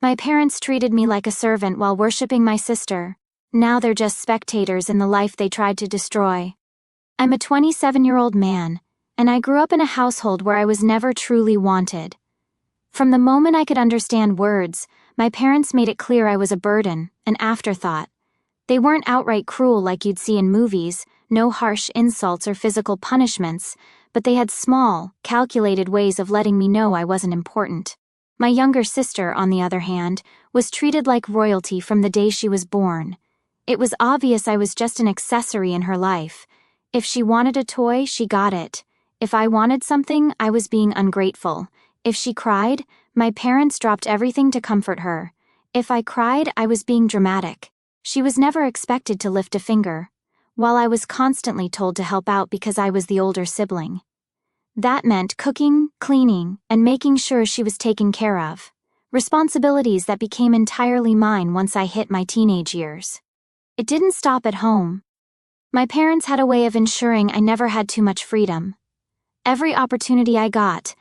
My parents treated me like a servant while worshipping my sister. Now they're just spectators in the life they tried to destroy. I'm a 27-year-old man, and I grew up in a household where I was never truly wanted. From the moment I could understand words, my parents made it clear I was a burden, an afterthought. They weren't outright cruel like you'd see in movies, no harsh insults or physical punishments, but they had small, calculated ways of letting me know I wasn't important. My younger sister, on the other hand, was treated like royalty from the day she was born. It was obvious I was just an accessory in her life. If she wanted a toy, she got it. If I wanted something, I was being ungrateful. If she cried, my parents dropped everything to comfort her. If I cried, I was being dramatic. She was never expected to lift a finger, while I was constantly told to help out because I was the older sibling. That meant cooking, cleaning, and making sure she was taken care of. Responsibilities that became entirely mine once I hit my teenage years. It didn't stop at home. My parents had a way of ensuring I never had too much freedom. Every opportunity I got,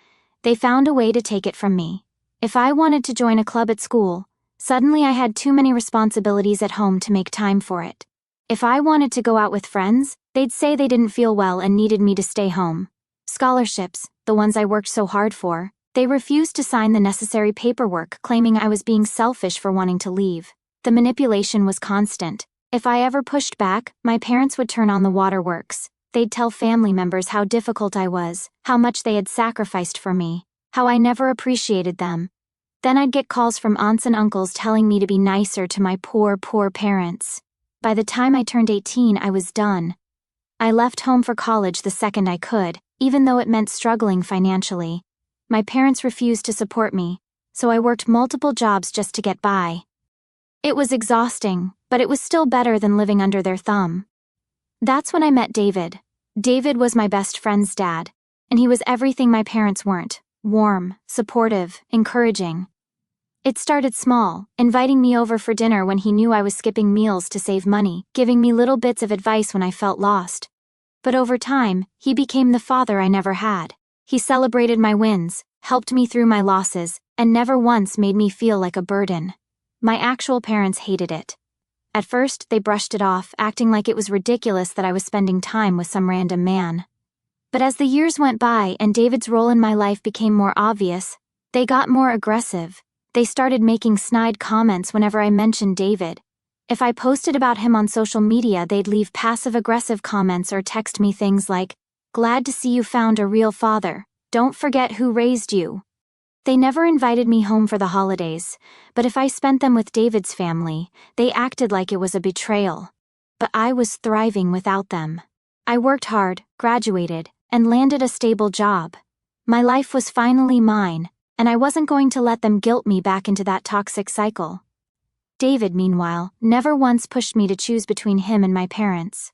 they found a way to take it from me. If I wanted to join a club at school, suddenly I had too many responsibilities at home to make time for it. If I wanted to go out with friends, they'd say they didn't feel well and needed me to stay home. Scholarships, the ones I worked so hard for, they refused to sign the necessary paperwork, claiming I was being selfish for wanting to leave. The manipulation was constant. If I ever pushed back, my parents would turn on the waterworks. They'd tell family members how difficult I was, how much they had sacrificed for me, how I never appreciated them. Then I'd get calls from aunts and uncles telling me to be nicer to my poor parents. By the time I turned 18, I was done. I left home for college the second I could, even though it meant struggling financially. My parents refused to support me, so I worked multiple jobs just to get by. It was exhausting, but it was still better than living under their thumb. That's when I met David. David was my best friend's dad, and he was everything my parents weren't: warm, supportive, encouraging. It started small, inviting me over for dinner when he knew I was skipping meals to save money, giving me little bits of advice when I felt lost. But over time, he became the father I never had. He celebrated my wins, helped me through my losses, and never once made me feel like a burden. My actual parents hated it. At first, they brushed it off, acting like it was ridiculous that I was spending time with some random man. But as the years went by and David's role in my life became more obvious, they got more aggressive. They started making snide comments whenever I mentioned David. If I posted about him on social media, they'd leave passive-aggressive comments or text me things like, "Glad to see you found a real father. Don't forget who raised you." They never invited me home for the holidays, but if I spent them with David's family, they acted like it was a betrayal. But I was thriving without them. I worked hard, graduated, and landed a stable job. My life was finally mine, and I wasn't going to let them guilt me back into that toxic cycle. David, meanwhile, never once pushed me to choose between him and my parents.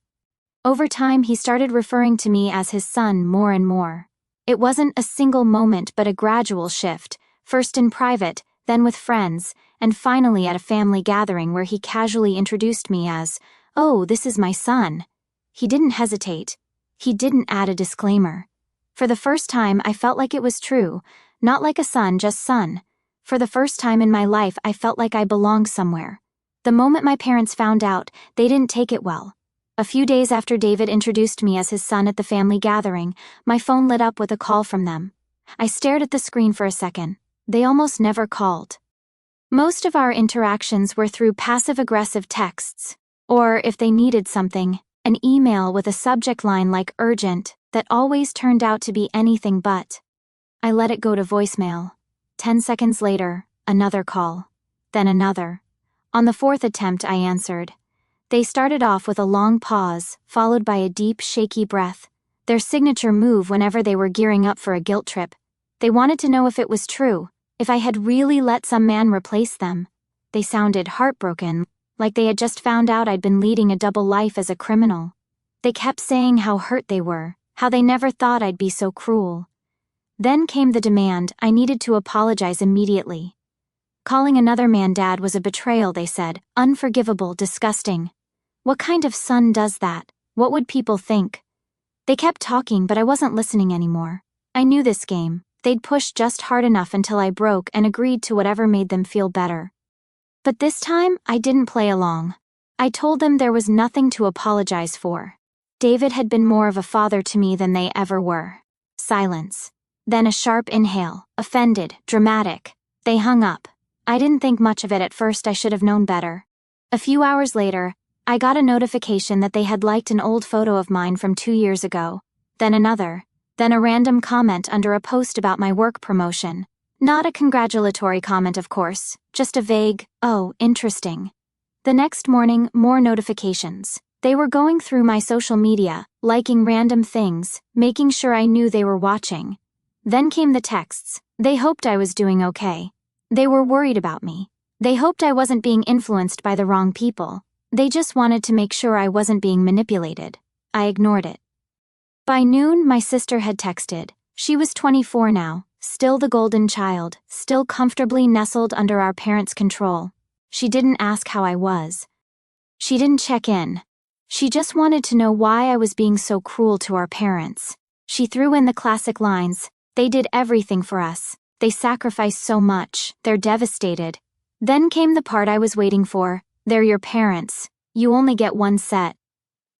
Over time, he started referring to me as his son more and more. It wasn't a single moment but a gradual shift, first in private, then with friends, and finally at a family gathering where he casually introduced me as, "Oh, this is my son." He didn't hesitate. He didn't add a disclaimer. For the first time, I felt like it was true, not like a son, just son. For the first time in my life, I felt like I belonged somewhere. The moment my parents found out, they didn't take it well. A few days after David introduced me as his son at the family gathering, my phone lit up with a call from them. I stared at the screen for a second. They almost never called. Most of our interactions were through passive-aggressive texts, or, if they needed something, an email with a subject line like urgent that always turned out to be anything but. I let it go to voicemail. 10 seconds later, another call. Then another. On the fourth attempt, I answered. They started off with a long pause, followed by a deep, shaky breath, their signature move whenever they were gearing up for a guilt trip. They wanted to know if it was true, if I had really let some man replace them. They sounded heartbroken, like they had just found out I'd been leading a double life as a criminal. They kept saying how hurt they were, how they never thought I'd be so cruel. Then came the demand. I needed to apologize immediately. Calling another man dad was a betrayal, they said, unforgivable, disgusting. What kind of son does that? What would people think? They kept talking, but I wasn't listening anymore. I knew this game. They'd push just hard enough until I broke and agreed to whatever made them feel better. But this time, I didn't play along. I told them there was nothing to apologize for. David had been more of a father to me than they ever were. Silence. Then a sharp inhale, offended, dramatic. They hung up. I didn't think much of it at first. I should have known better. A few hours later, I got a notification that they had liked an old photo of mine from 2 years ago. Then another. Then a random comment under a post about my work promotion. Not a congratulatory comment, of course, just a vague, "Oh, interesting." The next morning, more notifications. They were going through my social media, liking random things, making sure I knew they were watching. Then came the texts. They hoped I was doing okay. They were worried about me. They hoped I wasn't being influenced by the wrong people. They just wanted to make sure I wasn't being manipulated. I ignored it. By noon, my sister had texted. She was 24 now, still the golden child, still comfortably nestled under our parents' control. She didn't ask how I was. She didn't check in. She just wanted to know why I was being so cruel to our parents. She threw in the classic lines, "They did everything for us. They sacrificed so much. They're devastated." Then came the part I was waiting for. "They're your parents. You only get one set."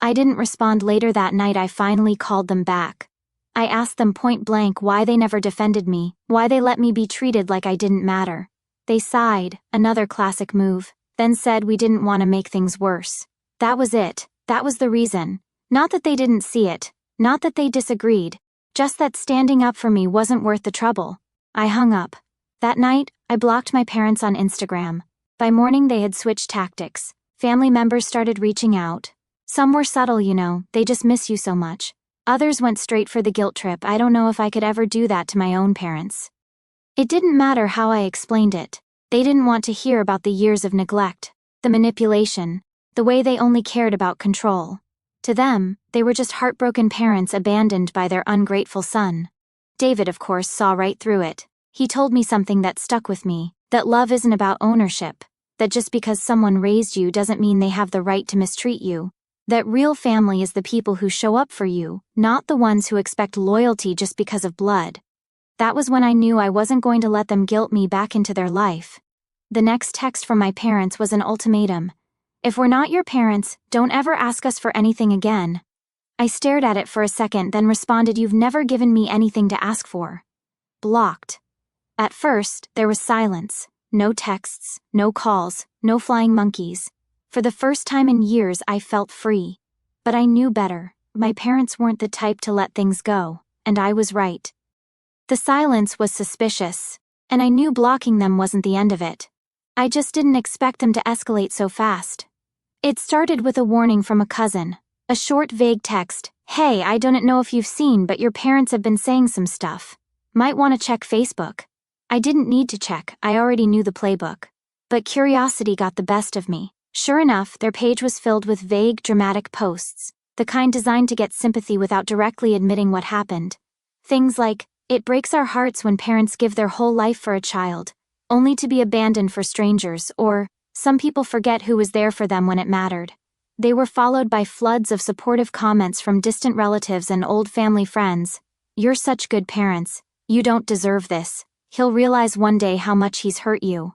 I didn't respond. Later that night I finally called them back. I asked them point blank why they never defended me, why they let me be treated like I didn't matter. They sighed, another classic move, then said we didn't want to make things worse. That was it. That was the reason. Not that they didn't see it, not that they disagreed, just that standing up for me wasn't worth the trouble. I hung up. That night, I blocked my parents on Instagram. By morning they had switched tactics. Family members started reaching out. Some were subtle, they just miss you so much. Others went straight for the guilt trip. I don't know if I could ever do that to my own parents. It didn't matter how I explained it. They didn't want to hear about the years of neglect, the manipulation, the way they only cared about control. To them, they were just heartbroken parents abandoned by their ungrateful son. David, of course, saw right through it. He told me something that stuck with me, that love isn't about ownership, that just because someone raised you doesn't mean they have the right to mistreat you, that real family is the people who show up for you, not the ones who expect loyalty just because of blood. That was when I knew I wasn't going to let them guilt me back into their life. The next text from my parents was an ultimatum. "If we're not your parents, don't ever ask us for anything again." I stared at it for a second, then responded, "You've never given me anything to ask for." Blocked. At first, there was silence. No texts, no calls, no flying monkeys. For the first time in years, I felt free. But I knew better. My parents weren't the type to let things go, and I was right. The silence was suspicious, and I knew blocking them wasn't the end of it. I just didn't expect them to escalate so fast. It started with a warning from a cousin, a short, vague text. "Hey, I don't know if you've seen, but your parents have been saying some stuff. Might want to check Facebook." I didn't need to check, I already knew the playbook. But curiosity got the best of me. Sure enough, their page was filled with vague, dramatic posts, the kind designed to get sympathy without directly admitting what happened. Things like, "It breaks our hearts when parents give their whole life for a child, only to be abandoned for strangers," or, "Some people forget who was there for them when it mattered." They were followed by floods of supportive comments from distant relatives and old family friends. "You're such good parents. You don't deserve this. He'll realize one day how much he's hurt you."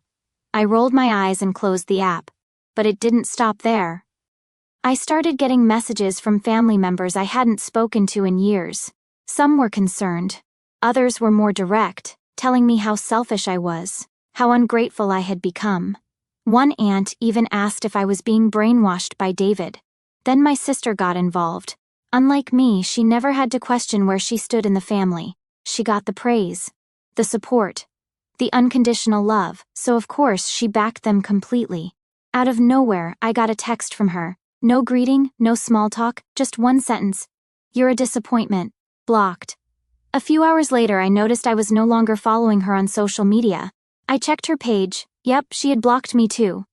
I rolled my eyes and closed the app. But it didn't stop there. I started getting messages from family members I hadn't spoken to in years. Some were concerned. Others were more direct, telling me how selfish I was, how ungrateful I had become. One aunt even asked if I was being brainwashed by David. Then my sister got involved. Unlike me, she never had to question where she stood in the family. She got the praise, the support, the unconditional love, so of course she backed them completely. Out of nowhere, I got a text from her. No greeting, no small talk, just one sentence. "You're a disappointment." Blocked. A few hours later, I noticed I was no longer following her on social media. I checked her page. Yep, she had blocked me too.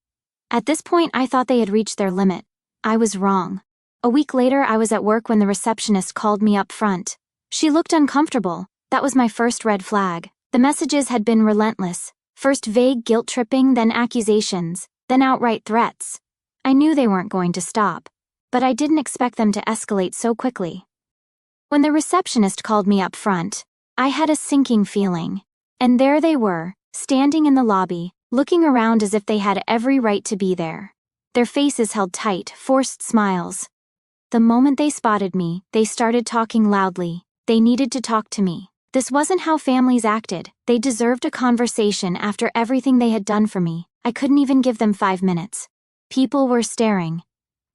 At this point, I thought they had reached their limit. I was wrong. A week later, I was at work when the receptionist called me up front. She looked uncomfortable. That was my first red flag. The messages had been relentless. First vague guilt-tripping, then accusations, then outright threats. I knew they weren't going to stop, but I didn't expect them to escalate so quickly. When the receptionist called me up front, I had a sinking feeling. And there they were, standing in the lobby, looking around as if they had every right to be there. Their faces held tight, forced smiles. The moment they spotted me, they started talking loudly. They needed to talk to me. This wasn't how families acted. They deserved a conversation after everything they had done for me. I couldn't even give them 5 minutes. People were staring.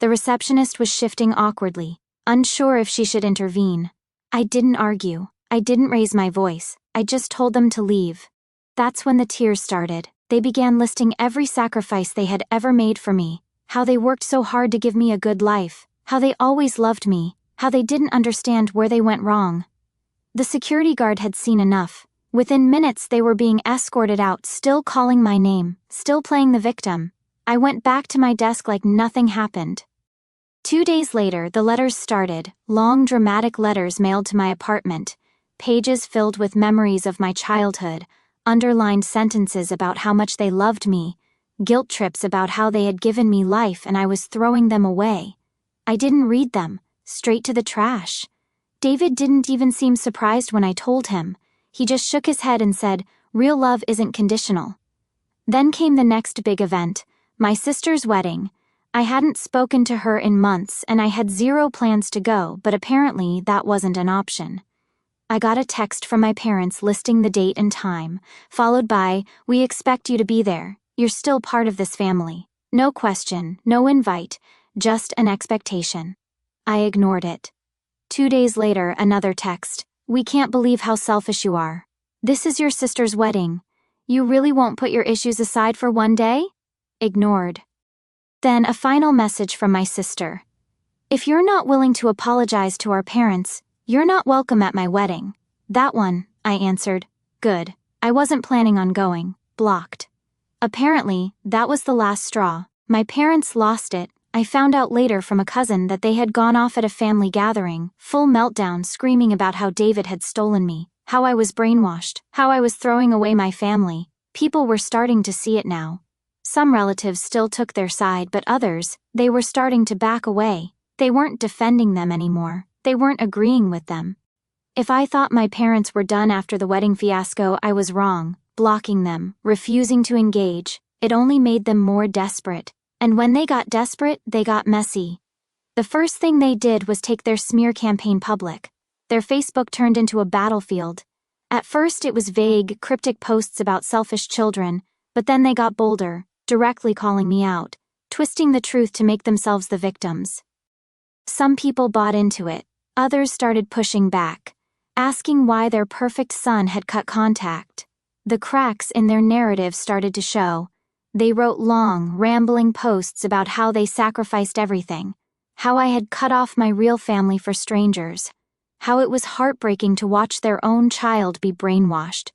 The receptionist was shifting awkwardly, unsure if she should intervene. I didn't argue. I didn't raise my voice. I just told them to leave. That's when the tears started. They began listing every sacrifice they had ever made for me, how they worked so hard to give me a good life, how they always loved me, how they didn't understand where they went wrong. The security guard had seen enough. Within minutes they were being escorted out, still calling my name, still playing the victim. I went back to my desk like nothing happened. 2 days later, the letters started, long dramatic letters mailed to my apartment, pages filled with memories of my childhood, underlined sentences about how much they loved me, guilt trips about how they had given me life and I was throwing them away. I didn't read them, straight to the trash. David didn't even seem surprised when I told him. He just shook his head and said, "Real love isn't conditional." Then came the next big event, my sister's wedding. I hadn't spoken to her in months and I had zero plans to go, but apparently that wasn't an option. I got a text from my parents listing the date and time, followed by, "We expect you to be there. You're still part of this family." No question, no invite, just an expectation. I ignored it. 2 days later, another text. "We can't believe how selfish you are. This is your sister's wedding. You really won't put your issues aside for one day?" Ignored. Then a final message from my sister. "If you're not willing to apologize to our parents, you're not welcome at my wedding." That one, I answered. Good. I wasn't planning on going. Blocked. Apparently, that was the last straw. My parents lost it. I found out later from a cousin that they had gone off at a family gathering, full meltdown, screaming about how David had stolen me, how I was brainwashed, how I was throwing away my family. People were starting to see it now. Some relatives still took their side, but others, they were starting to back away. They weren't defending them anymore. They weren't agreeing with them. If I thought my parents were done after the wedding fiasco, I was wrong. Blocking them, refusing to engage, it only made them more desperate. And when they got desperate, they got messy. The first thing they did was take their smear campaign public. Their Facebook turned into a battlefield. At first it was vague, cryptic posts about selfish children, but then they got bolder, directly calling me out, twisting the truth to make themselves the victims. Some people bought into it. Others started pushing back, asking why their perfect son had cut contact. The cracks in their narrative started to show. They wrote long, rambling posts about how they sacrificed everything, how I had cut off my real family for strangers, how it was heartbreaking to watch their own child be brainwashed.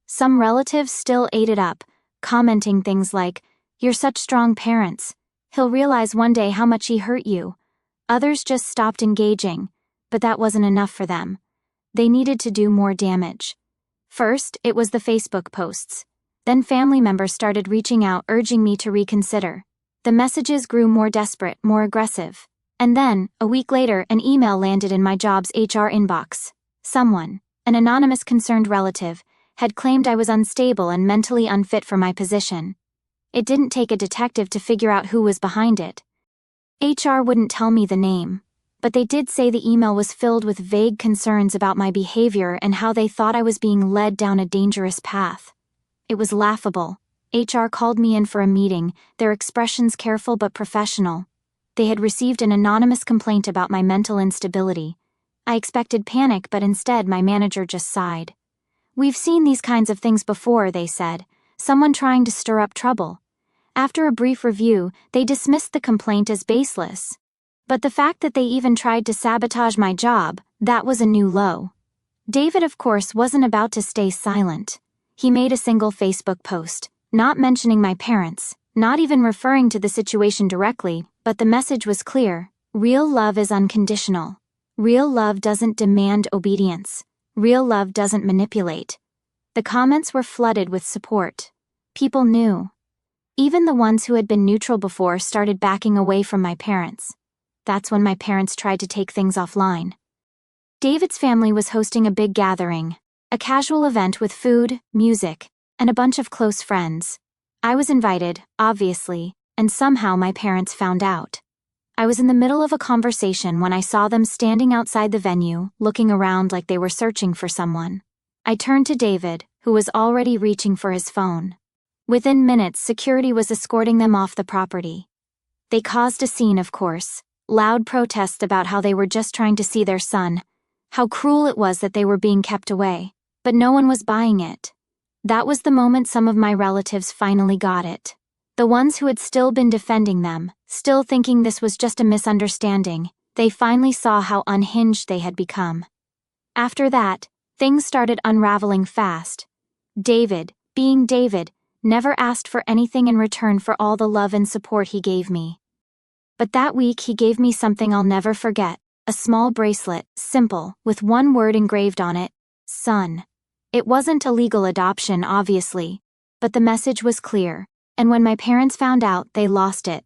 Some relatives still ate it up, commenting things like, "You're such strong parents. He'll realize one day how much he hurt you." Others just stopped engaging, but that wasn't enough for them. They needed to do more damage. First, it was the Facebook posts. Then family members started reaching out, urging me to reconsider. The messages grew more desperate, more aggressive. And then, a week later, an email landed in my job's HR inbox. Someone, an anonymous concerned relative, had claimed I was unstable and mentally unfit for my position. It didn't take a detective to figure out who was behind it. HR wouldn't tell me the name, but they did say the email was filled with vague concerns about my behavior and how they thought I was being led down a dangerous path. It was laughable. HR called me in for a meeting, their expressions careful but professional. They had received an anonymous complaint about my mental instability. I expected panic, but instead my manager just sighed. "We've seen these kinds of things before," they said. "Someone trying to stir up trouble." After a brief review, they dismissed the complaint as baseless. But the fact that they even tried to sabotage my job, that was a new low. David, of course, wasn't about to stay silent. He made a single Facebook post, not mentioning my parents, not even referring to the situation directly, but the message was clear. Real love is unconditional. Real love doesn't demand obedience. Real love doesn't manipulate. The comments were flooded with support. People knew. Even the ones who had been neutral before started backing away from my parents. That's when my parents tried to take things offline. David's family was hosting a big gathering. A casual event with food, music, and a bunch of close friends. I was invited, obviously, and somehow my parents found out. I was in the middle of a conversation when I saw them standing outside the venue, looking around like they were searching for someone. I turned to David, who was already reaching for his phone. Within minutes, security was escorting them off the property. They caused a scene, of course. Loud protests about how they were just trying to see their son, how cruel it was that they were being kept away, but no one was buying it. That was the moment some of my relatives finally got it. The ones who had still been defending them, still thinking this was just a misunderstanding, they finally saw how unhinged they had become. After that, things started unraveling fast. David, being David, never asked for anything in return for all the love and support he gave me. But that week he gave me something I'll never forget, a small bracelet, simple, with one word engraved on it, son. It wasn't a legal adoption, obviously, but the message was clear, and when my parents found out, they lost it.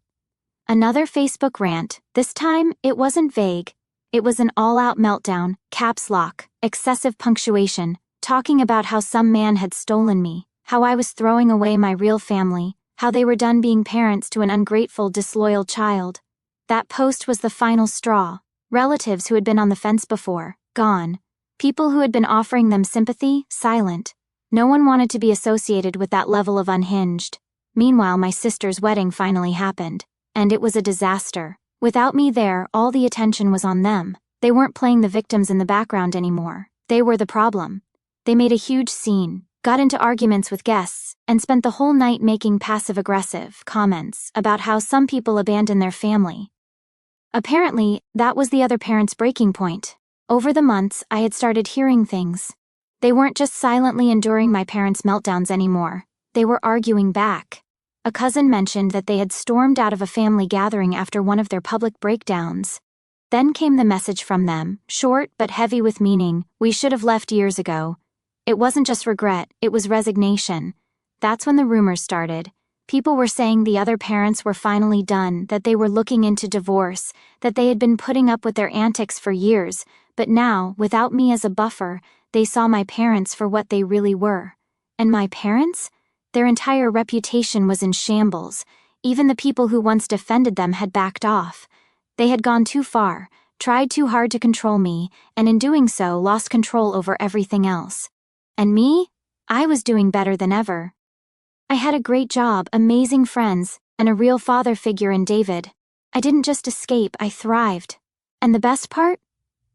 Another Facebook rant, this time it wasn't vague. It was an all-out meltdown, caps lock, excessive punctuation, talking about how some man had stolen me, how I was throwing away my real family, how they were done being parents to an ungrateful, disloyal child. That post was the final straw. Relatives who had been on the fence before, gone. People who had been offering them sympathy, silent. No one wanted to be associated with that level of unhinged. Meanwhile, my sister's wedding finally happened, and it was a disaster. Without me there, all the attention was on them. They weren't playing the victims in the background anymore. They were the problem. They made a huge scene, got into arguments with guests, and spent the whole night making passive-aggressive comments about how some people abandon their family. Apparently, that was the other parent's breaking point. Over the months, I had started hearing things. They weren't just silently enduring my parents' meltdowns anymore. They were arguing back. A cousin mentioned that they had stormed out of a family gathering after one of their public breakdowns. Then came the message from them, short but heavy with meaning, we should have left years ago. It wasn't just regret, it was resignation. That's when the rumors started. People were saying the other parents were finally done, that they were looking into divorce, that they had been putting up with their antics for years, but now, without me as a buffer, they saw my parents for what they really were. And my parents? Their entire reputation was in shambles. Even the people who once defended them had backed off. They had gone too far, tried too hard to control me, and in doing so lost control over everything else. And me? I was doing better than ever. I had a great job, amazing friends, and a real father figure in David. I didn't just escape, I thrived. And the best part?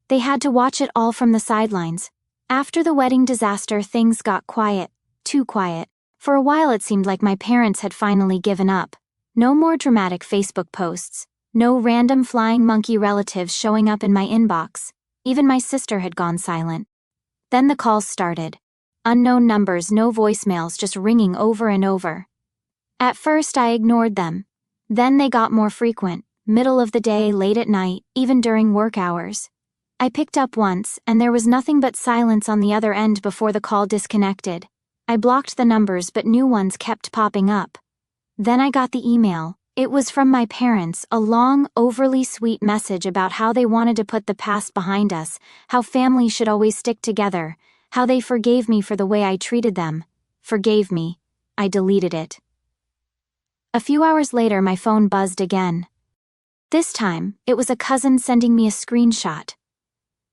They had to watch it all from the sidelines. After the wedding disaster, things got quiet. Too quiet. For a while it seemed like my parents had finally given up. No more dramatic Facebook posts. No random flying monkey relatives showing up in my inbox. Even my sister had gone silent. Then the calls started. Unknown numbers, no voicemails, just ringing over and over. At first I ignored them. Then they got more frequent, middle of the day, late at night, even during work hours. I picked up once, and there was nothing but silence on the other end before the call disconnected. I blocked the numbers, but new ones kept popping up. Then I got the email. It was from my parents, a long, overly sweet message about how they wanted to put the past behind us, how families should always stick together, how they forgave me for the way I treated them. Forgave me. I deleted it. A few hours later, my phone buzzed again. This time, it was a cousin sending me a screenshot.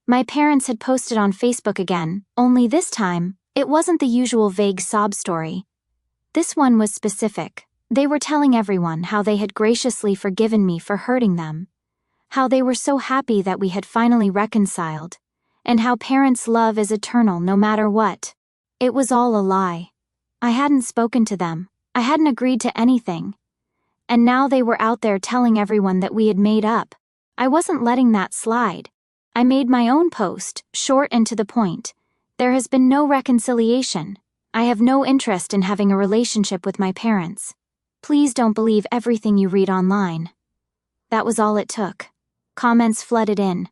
My parents had posted on Facebook again, only this time, it wasn't the usual vague sob story. This one was specific. They were telling everyone how they had graciously forgiven me for hurting them, how they were so happy that we had finally reconciled, and how parents' love is eternal no matter what. It was all a lie. I hadn't spoken to them. I hadn't agreed to anything. And now they were out there telling everyone that we had made up. I wasn't letting that slide. I made my own post, short and to the point. There has been no reconciliation. I have no interest in having a relationship with my parents. Please don't believe everything you read online. That was all it took. Comments flooded in.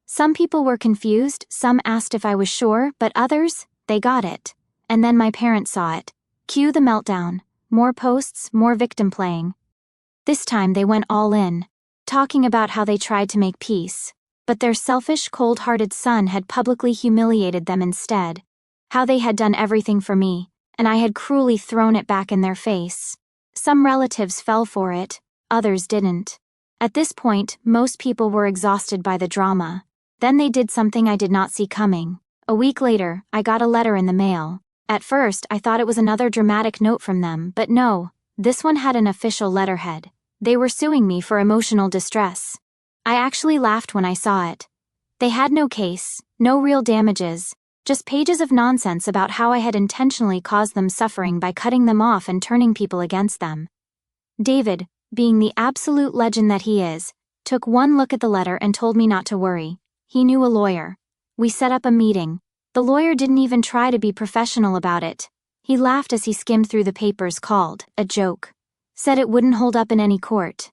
Some people were confused, some asked if I was sure, but others, they got it. And then my parents saw it. Cue the meltdown. More posts, more victim playing. This time they went all in, talking about how they tried to make peace, but their selfish, cold-hearted son had publicly humiliated them instead. how they had done everything for me, and I had cruelly thrown it back in their face. Some relatives fell for it, others didn't. At this point, most people were exhausted by the drama. Then they did something I did not see coming. A week later, I got a letter in the mail. At first, I thought it was another dramatic note from them, but no, this one had an official letterhead. They were suing me for emotional distress. I actually laughed when I saw it. They had no case, no real damages, just pages of nonsense about how I had intentionally caused them suffering by cutting them off and turning people against them. David, being the absolute legend that he is, took one look at the letter and told me not to worry. He knew a lawyer. We set up a meeting. The lawyer didn't even try to be professional about it. He laughed as he skimmed through the papers, called a joke. Said it wouldn't hold up in any court.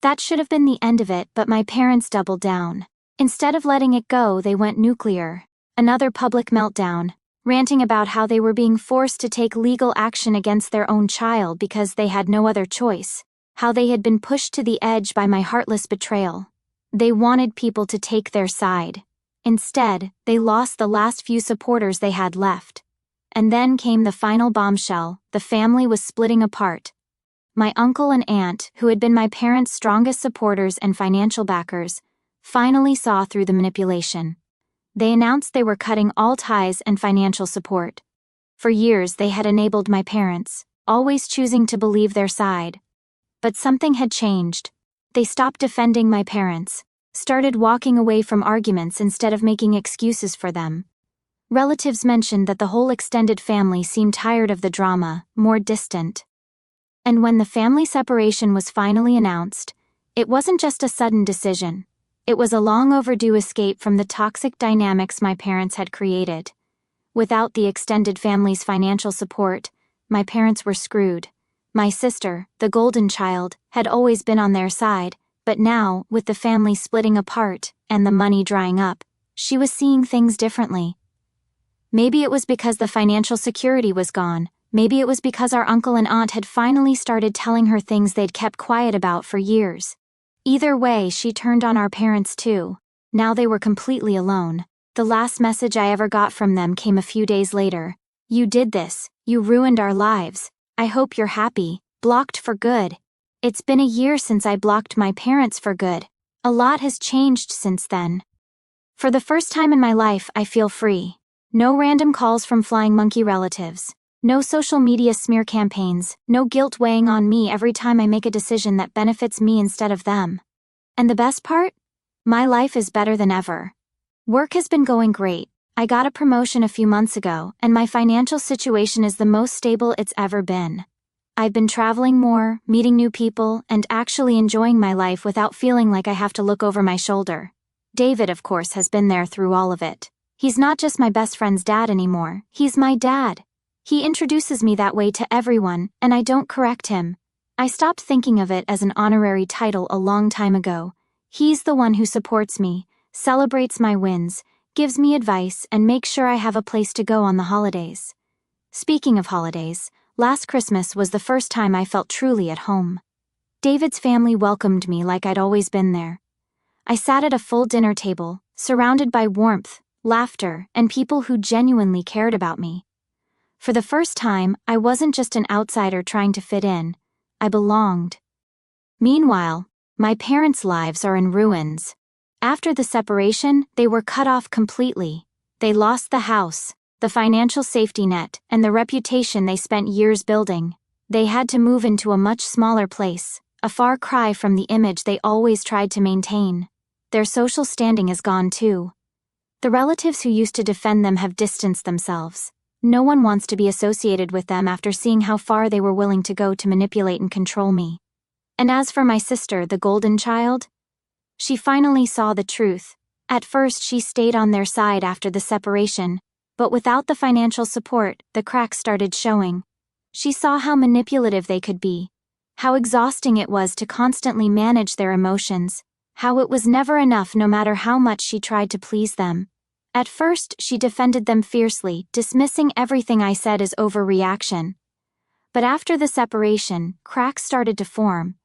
That should have been the end of it, but my parents doubled down. Instead of letting it go, they went nuclear. Another public meltdown, ranting about how they were being forced to take legal action against their own child because they had no other choice, how they had been pushed to the edge by my heartless betrayal. They wanted people to take their side. Instead, they lost the last few supporters they had left. And then came the final bombshell: the family was splitting apart. My uncle and aunt, who had been my parents' strongest supporters and financial backers, finally saw through the manipulation. They announced they were cutting all ties and financial support. For years they had enabled my parents, always choosing to believe their side. But something had changed. They stopped defending my parents, started walking away from arguments instead of making excuses for them. Relatives mentioned that the whole extended family seemed tired of the drama, more distant. And when the family separation was finally announced, it wasn't just a sudden decision. It was a long overdue escape from the toxic dynamics my parents had created. Without the extended family's financial support, my parents were screwed. My sister, the golden child, had always been on their side, but now, with the family splitting apart and the money drying up, she was seeing things differently. Maybe it was because the financial security was gone. Maybe it was because our uncle and aunt had finally started telling her things they'd kept quiet about for years. Either way, she turned on our parents too. Now they were completely alone. The last message I ever got from them came a few days later. "You did this. You ruined our lives. I hope you're happy. Blocked for good." It's been a year since I blocked my parents for good. A lot has changed since then. For the first time in my life, I feel free. No random calls from flying monkey relatives. No social media smear campaigns, no guilt weighing on me every time I make a decision that benefits me instead of them. And the best part? My life is better than ever. Work has been going great. I got a promotion a few months ago, and my financial situation is the most stable it's ever been. I've been traveling more, meeting new people, and actually enjoying my life without feeling like I have to look over my shoulder. David, of course, has been there through all of it. He's not just my best friend's dad anymore, he's my dad. He introduces me that way to everyone, and I don't correct him. I stopped thinking of it as an honorary title a long time ago. He's the one who supports me, celebrates my wins, gives me advice, and makes sure I have a place to go on the holidays. Speaking of holidays, last Christmas was the first time I felt truly at home. David's family welcomed me like I'd always been there. I sat at a full dinner table, surrounded by warmth, laughter, and people who genuinely cared about me. For the first time, I wasn't just an outsider trying to fit in. I belonged. Meanwhile, my parents' lives are in ruins. After the separation, they were cut off completely. They lost the house, the financial safety net, and the reputation they spent years building. They had to move into a much smaller place, a far cry from the image they always tried to maintain. Their social standing is gone too. The relatives who used to defend them have distanced themselves. No one wants to be associated with them after seeing how far they were willing to go to manipulate and control me. And as for my sister, the golden child, she finally saw the truth. At first, she stayed on their side after the separation, but without the financial support, the cracks started showing. She saw how manipulative they could be, how exhausting it was to constantly manage their emotions, how it was never enough no matter how much she tried to please them. At first, she defended them fiercely, dismissing everything I said as overreaction. But after the separation, cracks started to form.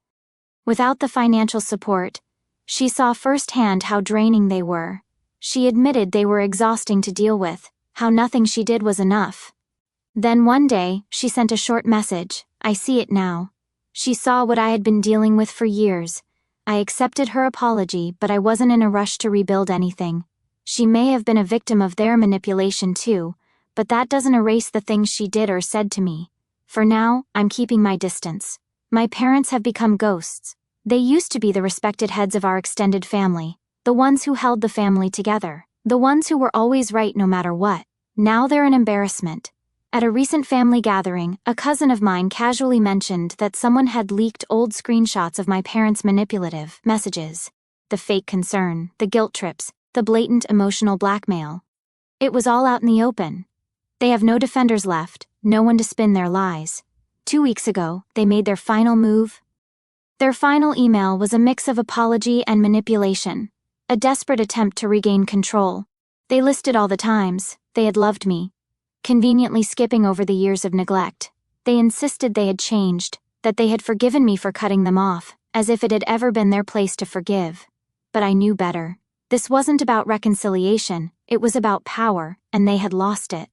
Without the financial support, she saw firsthand how draining they were. She admitted they were exhausting to deal with, how nothing she did was enough. Then one day, she sent a short message. I see it now. She saw what I had been dealing with for years. I accepted her apology, but I wasn't in a rush to rebuild anything. She may have been a victim of their manipulation too, but that doesn't erase the things she did or said to me. For now, I'm keeping my distance. My parents have become ghosts. They used to be the respected heads of our extended family, the ones who held the family together, the ones who were always right no matter what. Now they're an embarrassment. At a recent family gathering, a cousin of mine casually mentioned that someone had leaked old screenshots of my parents' manipulative messages. The fake concern, the guilt trips, the blatant emotional blackmail. It was all out in the open. They have no defenders left, no one to spin their lies. 2 weeks ago, they made their final move. Their final email was a mix of apology and manipulation, a desperate attempt to regain control. They listed all the times they had loved me, conveniently skipping over the years of neglect. They insisted they had changed, that they had forgiven me for cutting them off, as if it had ever been their place to forgive. But I knew better. This wasn't about reconciliation, it was about power, and they had lost it.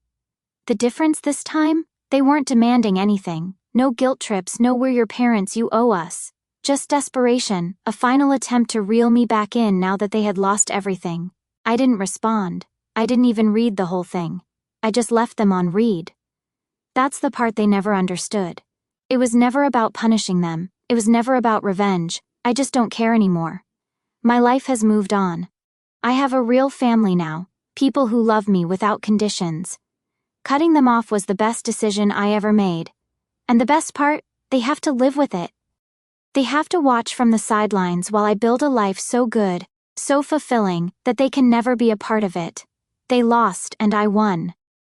The difference this time? They weren't demanding anything. No guilt trips, no "we're your parents, you owe us." Just desperation, a final attempt to reel me back in now that they had lost everything. I didn't respond. I didn't even read the whole thing. I just left them on read. That's the part they never understood. It was never about punishing them. It was never about revenge. I just don't care anymore. My life has moved on. I have a real family now, people who love me without conditions. Cutting them off was the best decision I ever made. And the best part, they have to live with it. They have to watch from the sidelines while I build a life so good, so fulfilling, that they can never be a part of it. They lost and I won.